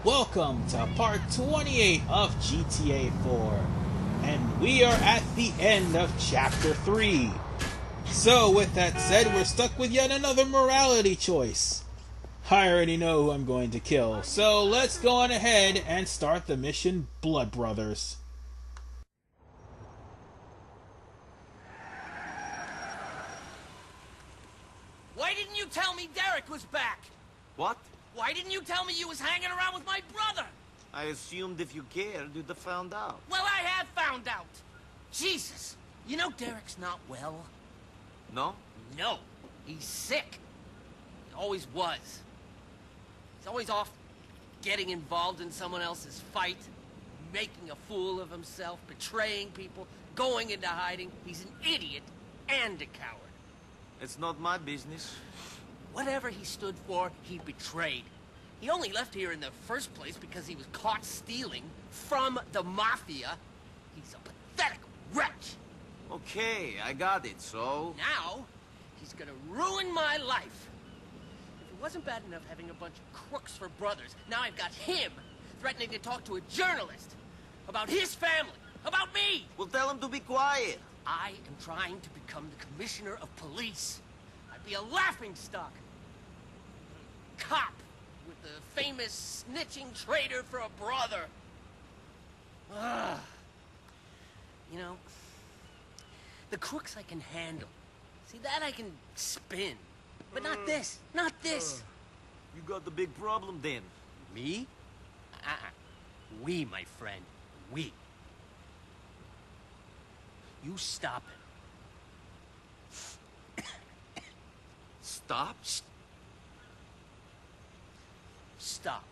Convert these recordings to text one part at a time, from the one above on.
Welcome to part 28 of GTA 4, and we are at the end of chapter 3. So with that said, we're stuck with yet another morality choice. I already know who I'm going to kill, so let's go on ahead and start the mission Blood Brothers. Why didn't you tell me Derrick was back? What? Why didn't you tell me you was hanging around with my brother? I assumed if you cared, you'd have found out. Well, I have found out. Jesus. You know Derrick's not well? No? No. He's sick. He always was. He's always off getting involved in someone else's fight, making a fool of himself, betraying people, going into hiding. He's an idiot and a coward. It's not my business. Whatever he stood for, he betrayed. He only left here in the first place because he was caught stealing from the Mafia. He's a pathetic wretch. Okay, I got it, so... Now, he's gonna ruin my life. If it wasn't bad enough having a bunch of crooks for brothers, now I've got him threatening to talk to a journalist about his family, about me. Well, tell him to be quiet. I am trying to become the commissioner of police. I'd be a laughingstock. Cop with the famous snitching traitor for a brother. Ah. You know, the crooks I can handle. See, that I can spin. But not this. Not this. You got the big problem then. Me? We, my friend. We. You stop him. Stop? Stop.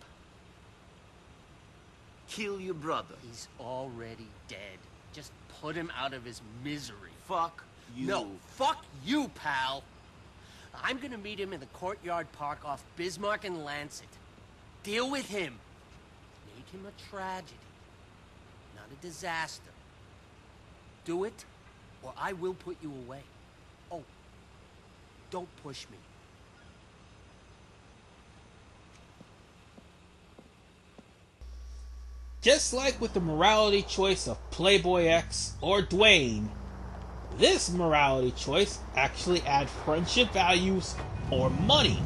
Kill your brother. He's already dead. Just put him out of his misery. Fuck you. No, fuck you, pal. I'm gonna meet him in the Courtyard Park off Bismarck and Lancet. Deal with him. Make him a tragedy, not a disaster. Do it, or I will put you away. Oh, don't push me. Just like with the morality choice of Playboy X or Dwayne, this morality choice actually adds friendship values or money.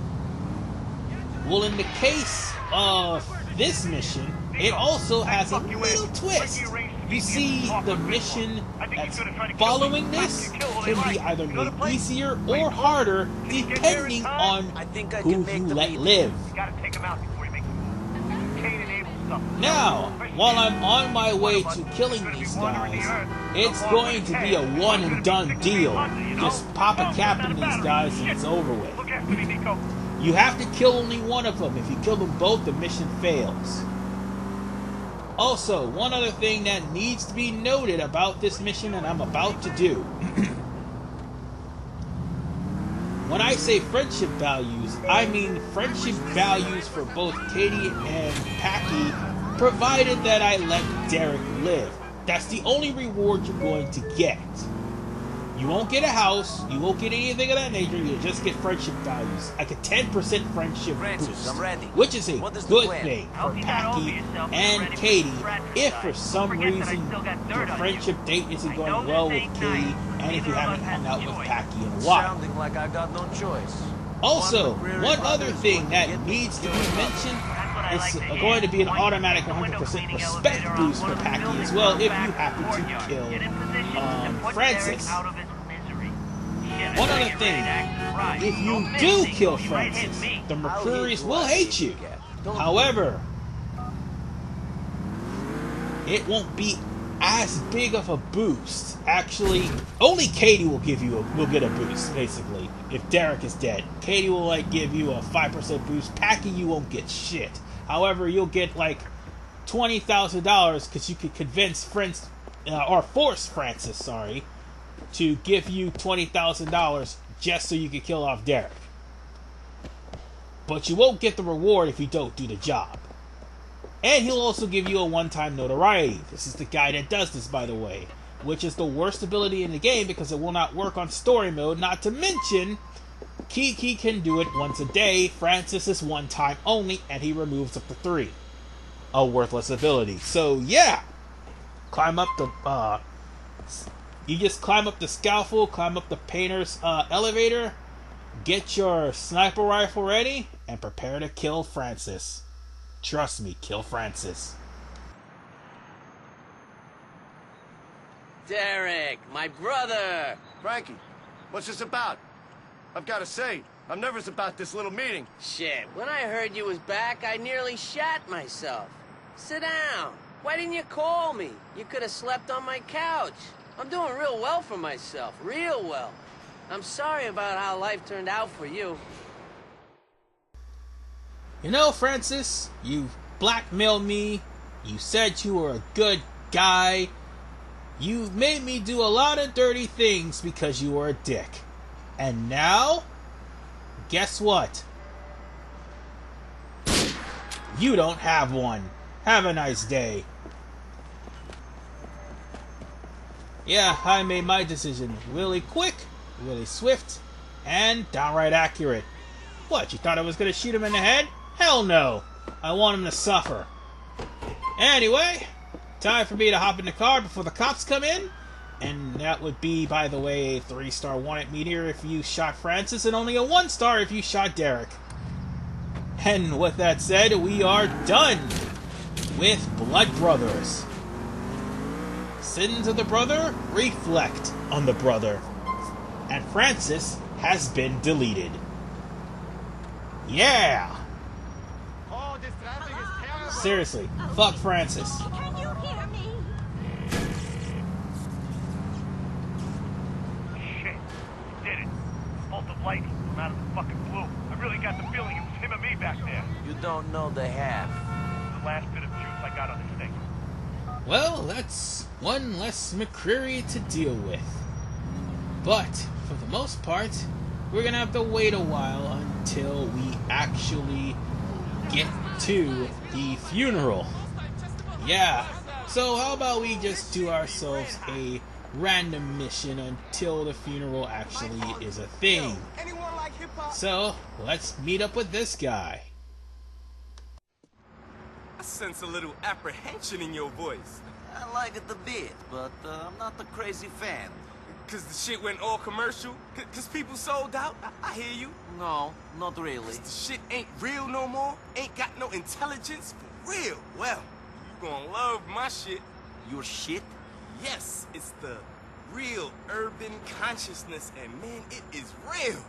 Well, in the case of this mission, it also has a little twist. You see, the mission that's following this can be either made easier or harder depending on who you let live. Now, while I'm on my way to killing these guys, it's going to be a one and done deal. Just pop a cap in these guys and it's over with. You have to kill only one of them. If you kill them both, the mission fails. Also, one other thing that needs to be noted about this mission that I'm about to do. When I say friendship values, I mean friendship values for both Katie and Packy, provided that I let Derrick live. That's the only reward you're going to get. You won't get a house, you won't get anything of that nature, you'll just get friendship values. Like a 10% friendship boost, I'm ready. which is a What is the good plan? thing for Packy and Katie if for some reason your friendship date isn't going well with Katie and if you haven't hung out with Packy in a while. Sounding like I got no choice. Also, one other thing that needs to be mentioned is going to be an automatic 100% respect boost for Packy as well if you happen to kill Francis. One other thing, if you do kill Francis, the McReary's will hate you. However, it won't be as big of a boost. Actually, only Katie will get a boost, basically, if Derrick is dead. Katie will give you a 5% boost. Packy, you won't get shit. However, you'll get like $20,000 because you could convince force Francis, to give you $20,000 just so you can kill off Derrick. But you won't get the reward if you don't do the job. And he'll also give you a one-time notoriety. This is the guy that does this, by the way, which is the worst ability in the game because it will not work on story mode, not to mention Kiki can do it once a day, Francis is one time only, and he removes up to 3. a worthless ability. So yeah, climb up the you just climb up the scaffold, climb up the painter's elevator, get your sniper rifle ready, and prepare to kill Francis. Trust me, kill Francis. Derrick, my brother! Frankie, what's this about? I've got to say, I'm nervous about this little meeting. Shit, when I heard you was back, I nearly shat myself. Sit down. Why didn't you call me? You could have slept on my couch. I'm doing real well for myself, real well. I'm sorry about how life turned out for you. You know, Francis, you blackmailed me. You said you were a good guy. You made me do a lot of dirty things because you were a dick. And now, guess what? You don't have one. Have a nice day. Yeah, I made my decision really quick, really swift, and downright accurate. What, you thought I was going to shoot him in the head? Hell no. I want him to suffer. Anyway, time for me to hop in the car before the cops come in. And that would be, by the way, a 3-star wanted meteor if you shot Francis, and only a 1-star if you shot Derrick. And with that said, we are done with Blood Brothers. Sins of the brother reflect on the brother. And Francis has been deleted. Yeah! Oh, this traffic is terrible. Seriously, fuck Francis. Can you hear me? Shit. Did it. Bolt of lightning from out of the fucking blue. I really got the feeling it was him and me back there. You don't know the half. The last bit of juice I got on this thing. Well, that's one less McReary to deal with. But, for the most part, we're gonna have to wait a while until we actually get to the funeral. Yeah, so how about we just do ourselves a random mission until the funeral actually is a thing. So, let's meet up with this guy. I sense a little apprehension in your voice. I like it a bit, but I'm not a crazy fan. Cause the shit went all commercial? Cause people sold out? I hear you. No, not really. The shit ain't real no more? Ain't got no intelligence? For real? Well, you gonna love my shit. Your shit? Yes, it's the real urban consciousness, and man, it is real.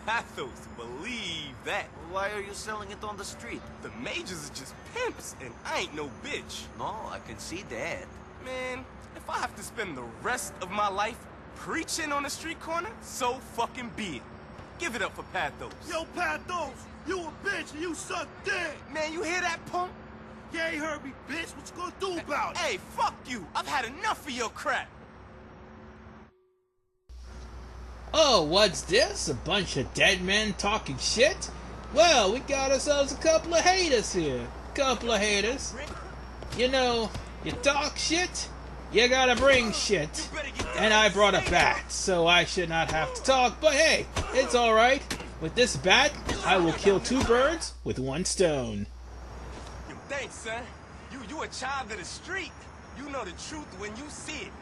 Pathos, believe that. Why are you selling it on the street? The majors are just pimps, and I ain't no bitch. No, I can see that. Man, if I have to spend the rest of my life preaching on a street corner, so fucking be it. Give it up for Pathos. Yo, Pathos, you a bitch and you suck dick. Man, you hear that, punk? You ain't heard me, bitch. What you gonna do about it? Hey, fuck you. I've had enough of your crap. Oh, what's this? A bunch of dead men talking shit? Well, we got ourselves a couple of haters here. Couple of haters. You know, you talk shit, you gotta bring shit. And I brought a bat, so I should not have to talk, but hey, it's alright. With this bat, I will kill 2 birds with 1 stone. Yo, thanks, son. You a child of the street. You know the truth when you see it.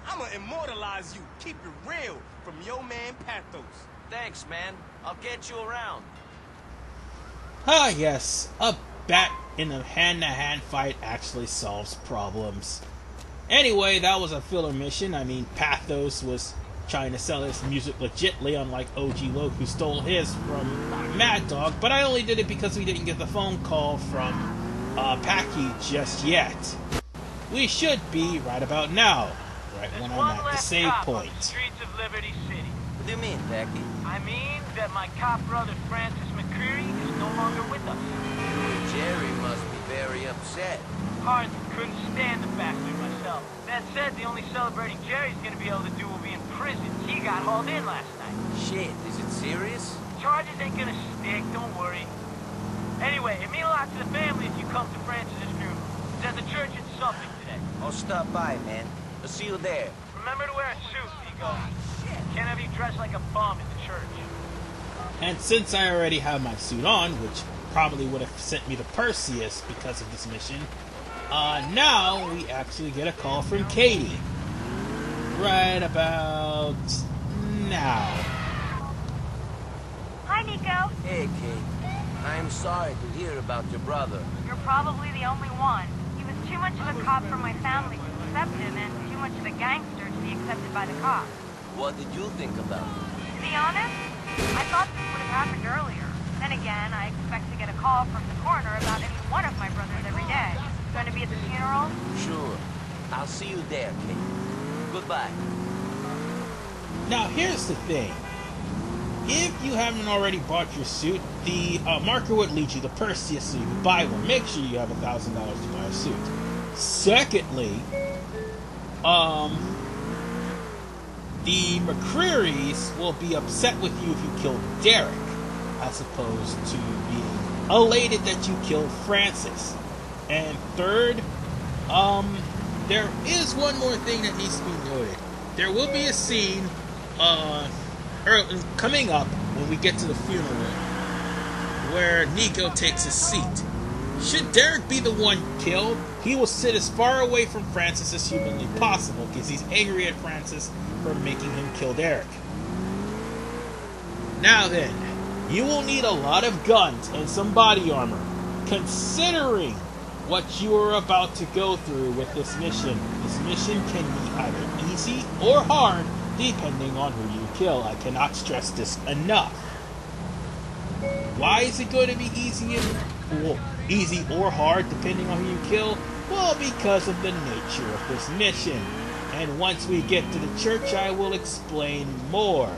I'ma immortalize you. Keep it real. From your man, Pathos. Thanks, man. I'll get you around. Ah yes, a bat in a hand-to-hand fight actually solves problems. Anyway, that was a filler mission. I mean, Pathos was trying to sell his music legitly, unlike OG Loke, who stole his from Mad Dog, but I only did it because we didn't get the phone call from Packy just yet. We should be right about now, right when I'm at the save point. Streets of Liberty City. What do you mean, Becky? I mean that my cop brother Francis McReary is no longer with us. Jerry must be very upset. Hardly couldn't stand the fact of it myself. That said, the only celebrating Jerry's gonna be able to do will be in prison. He got hauled in last night. Shit, is it serious? Charges ain't gonna stick, don't worry. Anyway, it means a lot to the family if you come to Francis's funeral. It's at the church in Suffolk today. I'll stop by, man. I'll see you there. Remember to wear a suit, Niko. Can't have you dressed like a bum at the church. And since I already have my suit on, which probably would have sent me to Perseus because of this mission. Now we actually get a call from Katie. Right about now. Hi, Niko. Hey, Kate. I'm sorry to hear about your brother. You're probably the only one. He was too much of a cop for my family to accept him, and too much of a gangster to be accepted by the cops. What did you think about him? To be honest, I thought this would have happened earlier. Then again, I expect to get a call from the coroner about any one of my brothers every day. Going to be at the funeral? Sure. I'll see you there, Kate. Goodbye. Now here's the thing. If you haven't already bought your suit, the marker would lead you to Perseus so you can buy one. Make sure you have $1,000 to buy a suit. Secondly, the McRearys will be upset with you if you kill Derrick, as opposed to being elated that you killed Francis. And third, there is one more thing that needs to be noted. There will be a scene coming up when we get to the funeral where Niko takes his seat. Should Derrick be the one killed, he will sit as far away from Francis as humanly possible because he's angry at Francis for making him kill Derrick. Now then, you will need a lot of guns and some body armor, considering what you are about to go through with this mission. This mission can be either easy or hard, depending on who you kill. I cannot stress this enough. Why is it going to be easy or hard, depending on who you kill? Well, because of the nature of this mission. And once we get to the church, I will explain more.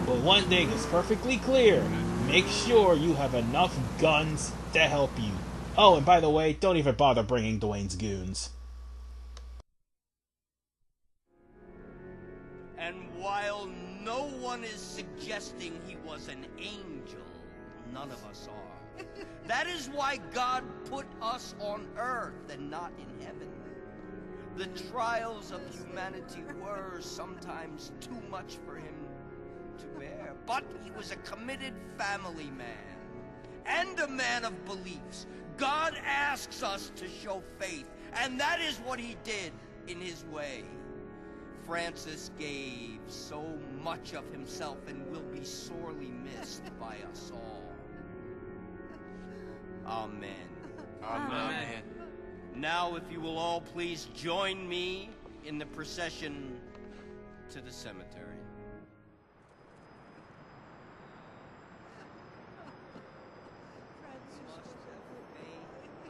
But one thing is perfectly clear. Make sure you have enough guns to help you. Oh, and by the way, don't even bother bringing Dwayne's goons. And while no one is suggesting he was an angel, none of us are. That is why God put us on earth and not in heaven. The trials of humanity were sometimes too much for him to bear, but he was a committed family man and a man of beliefs. God asks us to show faith, and that is what he did in his way. Francis gave so much of himself and will be sorely missed by us all. Amen. Amen. Now, if you will all please join me in the procession to the cemetery.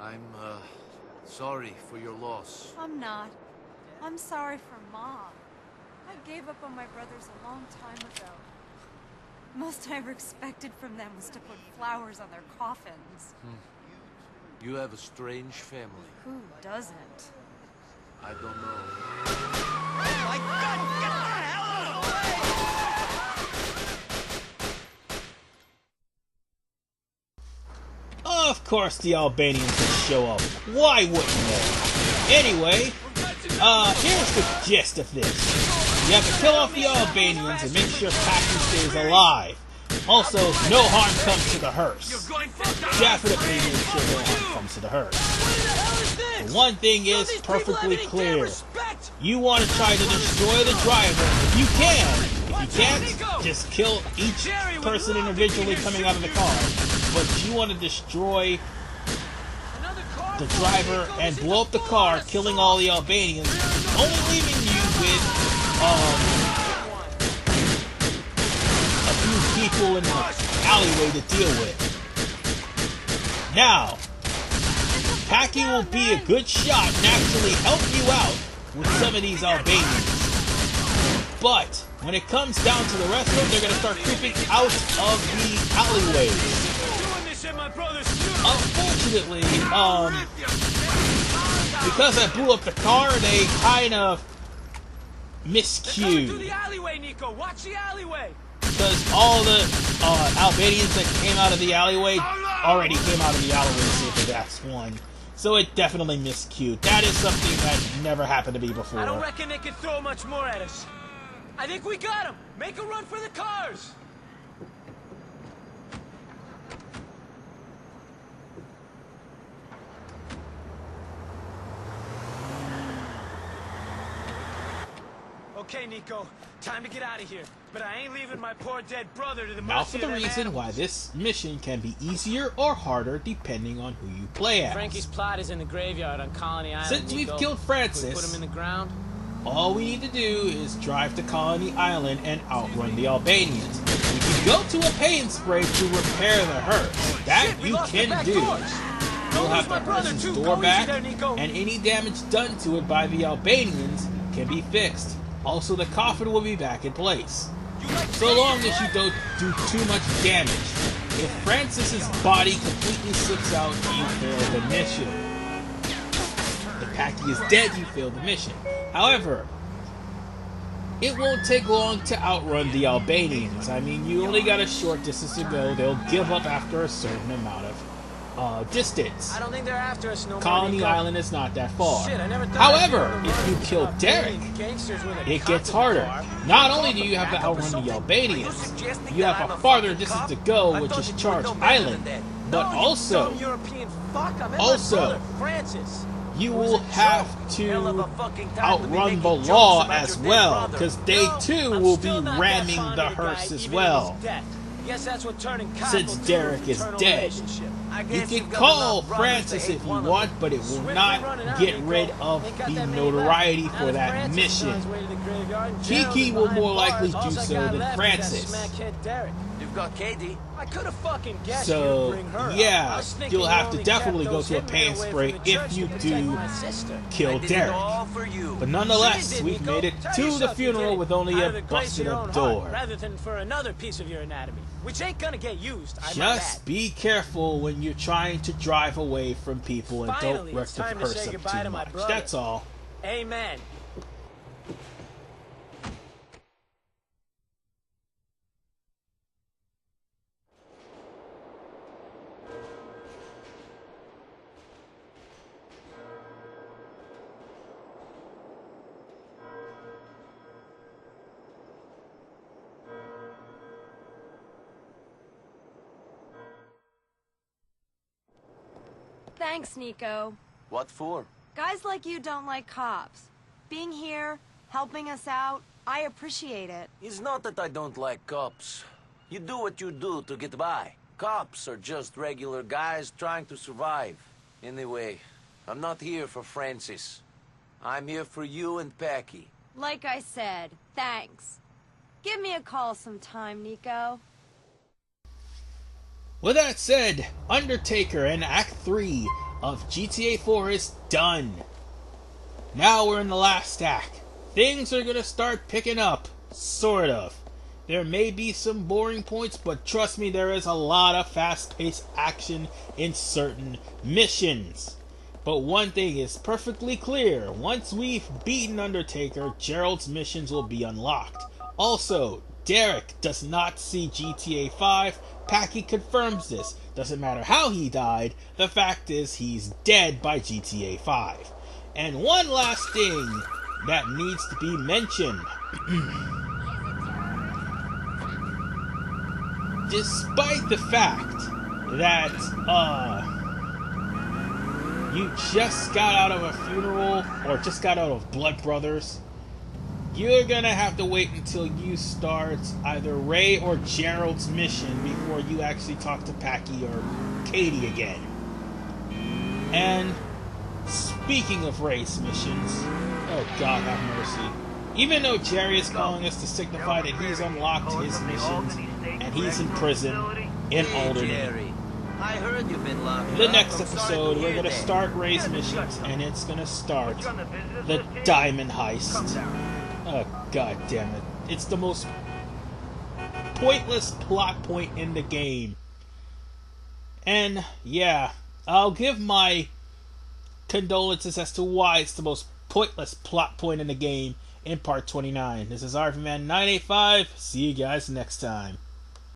I'm, sorry for your loss. I'm not. I'm sorry for Mom. I gave up on my brothers a long time ago. Most I ever expected from them was to put flowers on their coffins. You have a strange family. Who doesn't? I don't know. Oh my God, get the hell out of the way! Of course the Albanians would show up. Why wouldn't they? Anyway, here's the gist of this. You have to kill off the Albanians and make sure Packy stays alive. Also, no harm comes to the hearse. Definitely make sure no harm comes to the hearse. The one thing is perfectly clear. You want to try to destroy the driver. You can. If you can't, just kill each person individually coming out of the car. But you want to destroy the driver and blow up the car, killing all the Albanians, only leaving you with a few people in the alleyway to deal with. Now, Packy will be a good shot and actually help you out with some of these Albanians. But when it comes down to the rest of them, they're going to start creeping out of the alleyways. Unfortunately, because I blew up the car, they kind of miscued. To the alleyway, Niko. Watch the alleyway. Because all the Albanians that came out of the alleyway already came out of the alleyway, save for that's one. So it definitely miscued. That is something that never happened to me before. I don't reckon they can throw much more at us. I think we got them. Make a run for the cars. Okay, Niko. Time to get out of here. But I ain't leaving my poor dead brother to the Now mercy for the of them reason why animals. this mission can be easier or harder depending on who you play as. Frankie's plot is in the graveyard on Colony Island, Since we've Niko. killed We Francis, put him in the ground. all we need to do is drive to Colony Island and outrun the Albanians. We can go to a paint spray to repair the hearse. That Shit, we you lost the can back do. doors. You'll Don't have lose the my brother, hearse's too. door Go easy back, there, Niko. and any damage done to it by the Albanians can be fixed. Also, the coffin will be back in place. So long as you don't do too much damage. If Francis's body completely slips out, you fail the mission. If Packy is dead, you fail the mission. However, it won't take long to outrun the Albanians. I mean, you only got a short distance to go. They'll give up after a certain amount of distance. I don't think they're after us no more, Colony Niko. Island is not that far. Shit, I never thought However, I'd be if you able to kill run Derrick, gangsters with a it cop gets in the harder. car. Not only do you have to outrun the Albanians, you have a farther distance to go, which is Charge Island, but No, you also, dumb European fuck. I met also, my brother, Francis. you It was will a have Hell of to a fucking time to be outrun making the jokes law about as your dead well, brother. because they No, too I'm will be still not that ramming fond the of guy, hearse as even in well. his death. Guess that's what turning cop Since will do Derrick with is eternal dead. relationship. I You guess can you've got call enough brothers to Francis hate if you one of want, them. but it will Swiftly not running out, get Niko. rid of Ain't got the that many notoriety left. for Now that Francis is on his mission. way to the graveyard, and Kiki Gerald is will behind more likely bars. do All I so got than left is Francis. that smackhead Derrick. You've got Katie. I could have fucking guessed So, you would bring her up. I yeah, was thinking you'll you have to only definitely kept go those to a hitmen paint away spray from the church if you to protect do my sister. I kill did Derrick. it all for you. But nonetheless, Sure you we've did, made Niko. it Tell to the yourself you funeral did it with only out a of the grace of busted your up own door. heart, rather than for another piece of your anatomy, which ain't gonna get used. I might Just add. be careful when you're trying to drive away from people and Finally, don't wreck it's the time to hearse say up goodbye too to my much. brother. That's all. Amen. Thanks, Niko. What for? Guys like you don't like cops. Being here, helping us out, I appreciate it. It's not that I don't like cops. You do what you do to get by. Cops are just regular guys trying to survive. Anyway, I'm not here for Francis. I'm here for you and Packy. Like I said, thanks. Give me a call sometime, Niko. With that said, Undertaker and Act 3 of GTA 4 is done. Now we're in the last act. Things are gonna start picking up, sort of. There may be some boring points, but trust me, there is a lot of fast-paced action in certain missions. But one thing is perfectly clear. Once we've beaten Undertaker, Gerald's missions will be unlocked. Also, Derrick does not see GTA 5. Packy confirms this. Doesn't matter how he died, the fact is he's dead by GTA 5. And one last thing that needs to be mentioned. Despite the fact that, you just got out of a funeral, or just got out of Blood Brothers, you're gonna have to wait until you start either Ray or Gerald's mission before you actually talk to Packy or Katie again. And speaking of Ray's missions, oh God have mercy. Even though Jerry is calling us to signify that he's unlocked his missions and he's in prison in Alderney. Jerry, I heard you've been locked The up. next I'm sorry episode, to we're hear gonna that. start Ray's missions, and it's gonna start the Diamond Heist. Oh, God damn it. It's the most pointless plot point in the game. And, yeah, I'll give my condolences as to why it's the most pointless plot point in the game in part 29. This is RVman985. See you guys next time.